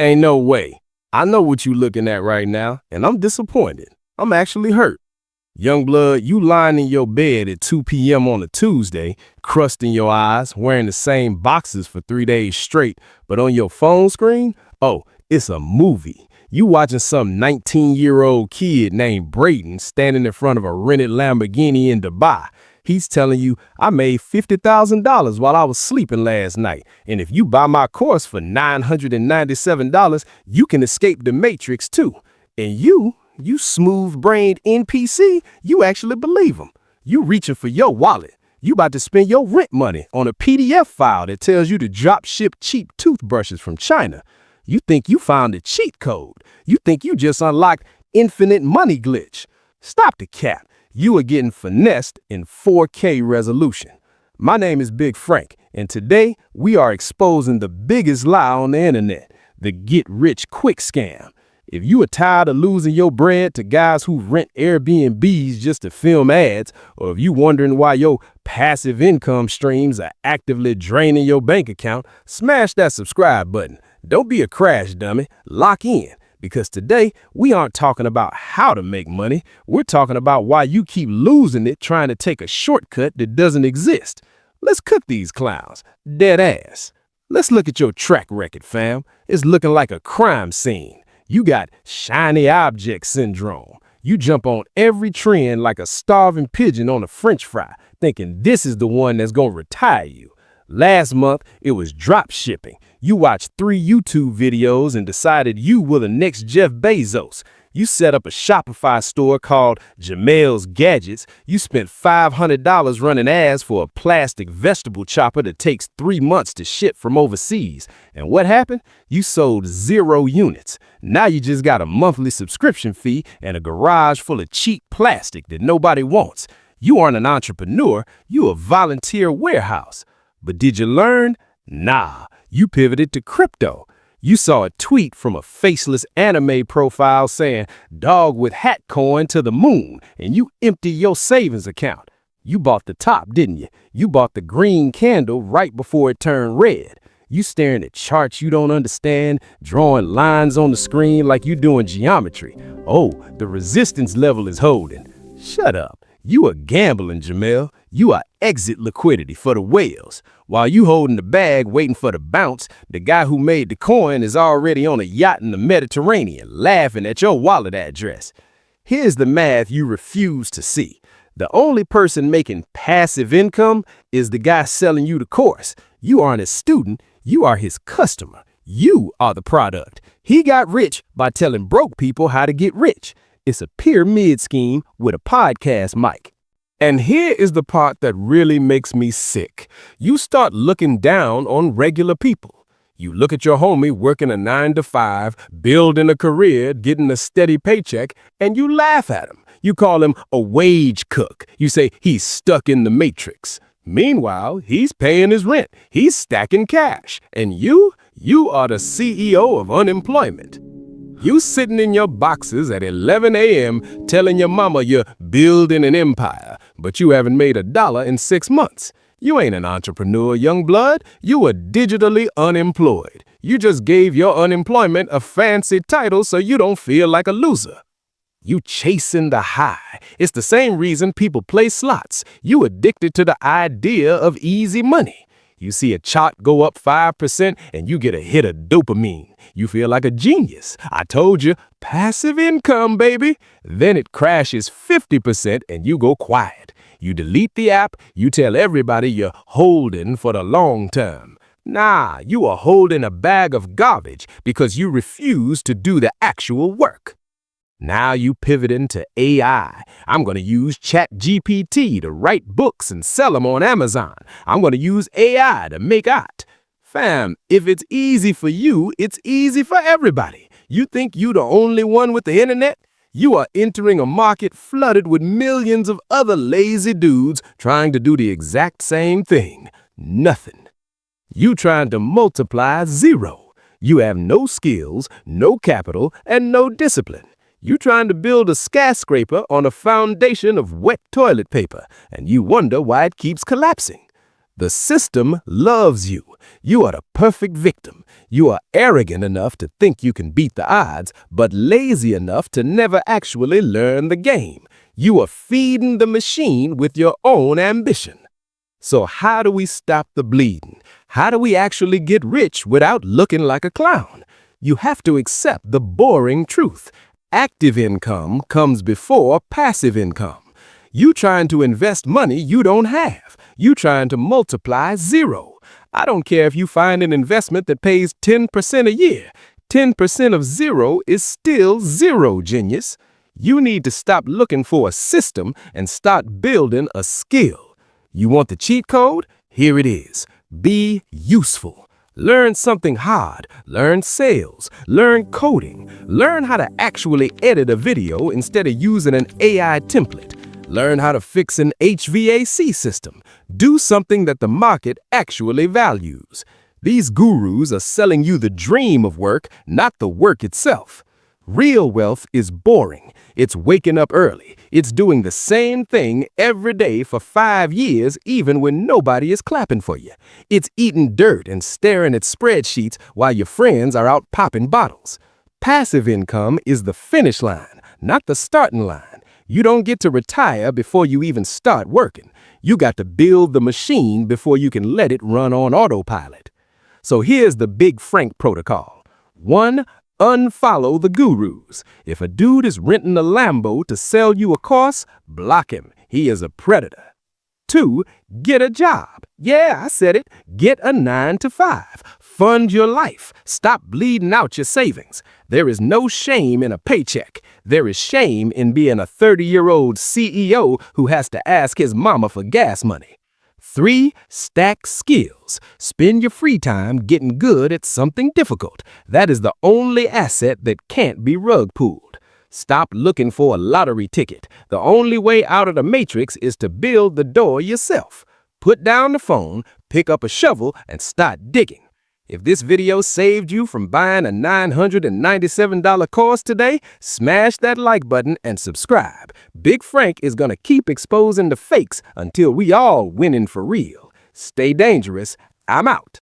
Ain't no way. I know what you looking at right now, and I'm disappointed. I'm actually hurt. Youngblood, you lying in your bed at 2 p.m. on a Tuesday, crust in your eyes, wearing the same boxes for 3 days straight, but on your phone screen, oh, it's a movie. You watching some 19-year-old kid named Brayden standing in front of a rented Lamborghini in Dubai. He's telling you, I made $50,000 while I was sleeping last night, and if you buy my course for $997, you can escape the Matrix too. And you smooth-brained NPC, you actually believe him. You reaching for your wallet. You about to spend your rent money on a PDF file that tells you to drop ship cheap toothbrushes from China. You think you found a cheat code. You think you just unlocked infinite money glitch. Stop the cap. You are getting finessed in 4K resolution. My name is Big Frank, and today we are exposing the biggest lie on the internet, the get-rich-quick scam. If you are tired of losing your bread to guys who rent Airbnbs just to film ads, or if you wondering why your passive income streams are actively draining your bank account, smash that subscribe button. Don't be a crash dummy. Lock in. Because today, we aren't talking about how to make money. We're talking about why you keep losing it trying to take a shortcut that doesn't exist. Let's cook these clowns. Dead ass. Let's look at your track record, fam. It's looking like a crime scene. You got shiny object syndrome. You jump on every trend like a starving pigeon on a French fry, thinking this is the one that's gonna retire you. Last month, it was drop shipping. You watched 3 YouTube videos and decided you were the next Jeff Bezos. You set up a Shopify store called Jamel's Gadgets. You spent $500 running ads for a plastic vegetable chopper that takes 3 months to ship from overseas. And what happened? You sold 0 units. Now you just got a monthly subscription fee and a garage full of cheap plastic that nobody wants. You aren't an entrepreneur, you a volunteer warehouse. But did you learn? Nah, you pivoted to crypto. You saw a tweet from a faceless anime profile saying, dog with hat coin to the moon, and you empty your savings account. You bought the top, didn't you? You bought the green candle right before it turned red. You staring at charts you don't understand, drawing lines on the screen like you doing geometry. Oh, the resistance level is holding. Shut up. You are gambling, Jamel. You are exit liquidity for the whales. While you holding the bag waiting for the bounce, the guy who made the coin is already on a yacht in the Mediterranean laughing at your wallet address. Here's the math you refuse to see. The only person making passive income is the guy selling you the course. You aren't a student, you are his customer. You are the product. He got rich by telling broke people how to get rich. It's a pyramid scheme with a podcast mic. And here is the part that really makes me sick. You start looking down on regular people. You look at your homie working a 9-to-5, building a career, getting a steady paycheck, and you laugh at him. You call him a wage cook. You say he's stuck in the matrix. Meanwhile, he's paying his rent. He's stacking cash. And you are the CEO of unemployment. You sitting in your boxes at 11 a.m. telling your mama you're building an empire, but you haven't made $1 in 6 months. You ain't an entrepreneur, young blood. You are digitally unemployed. You just gave your unemployment a fancy title so you don't feel like a loser. You chasing the high. It's the same reason people play slots. You addicted to the idea of easy money. You see a chart go up 5% and you get a hit of dopamine. You feel like a genius. I told you, passive income, baby. Then it crashes 50% and you go quiet. You delete the app. You tell everybody you're holding for the long term. Nah, you are holding a bag of garbage because you refuse to do the actual work. Now you pivoting to AI. I'm going to use ChatGPT to write books and sell them on Amazon. I'm going to use AI to make art. Fam, if it's easy for you, it's easy for everybody. You think you the only one with the internet? You are entering a market flooded with millions of other lazy dudes trying to do the exact same thing. Nothing. You trying to multiply 0. You have no skills, no capital, and no discipline. You trying to build a skyscraper on a foundation of wet toilet paper, and you wonder why it keeps collapsing. The system loves you. You are the perfect victim. You are arrogant enough to think you can beat the odds, but lazy enough to never actually learn the game. You are feeding the machine with your own ambition. So how do we stop the bleeding? How do we actually get rich without looking like a clown? You have to accept the boring truth. Active income comes before passive income. You trying to invest money you don't have. You trying to multiply zero. I don't care if you find an investment that pays 10% a year. 10% of zero is still zero, genius. You need to stop looking for a system and start building a skill. You want the cheat code? Here it is. Be useful. Learn something hard. Learn sales. Learn coding. Learn how to actually edit a video instead of using an AI template. Learn how to fix an HVAC system. Do something that the market actually values. These gurus are selling you the dream of work, not the work itself. Real wealth is boring. It's waking up early. It's doing the same thing every day for 5 years, even when nobody is clapping for you. It's eating dirt and staring at spreadsheets while your friends are out popping bottles. Passive income is the finish line, not the starting line. You don't get to retire before you even start working. You got to build the machine before you can let it run on autopilot. So here's the Big Frank protocol. 1. Unfollow the gurus. If a dude is renting a Lambo to sell you a course, block him. He is a predator. 2. Get a job. Yeah, I said it. Get a 9 to 5. Fund your life. Stop bleeding out your savings. There is no shame in a paycheck. There is shame in being a 30-year-old CEO who has to ask his mama for gas money. 3. Stack skills. Spend your free time getting good at something difficult. That is the only asset that can't be rug pulled. Stop looking for a lottery ticket. The only way out of the matrix is to build the door yourself. Put down the phone, pick up a shovel, and start digging. If this video saved you from buying a $997 course today, smash that like button and subscribe. Big Frank is going to keep exposing the fakes until we all winning for real. Stay dangerous. I'm out.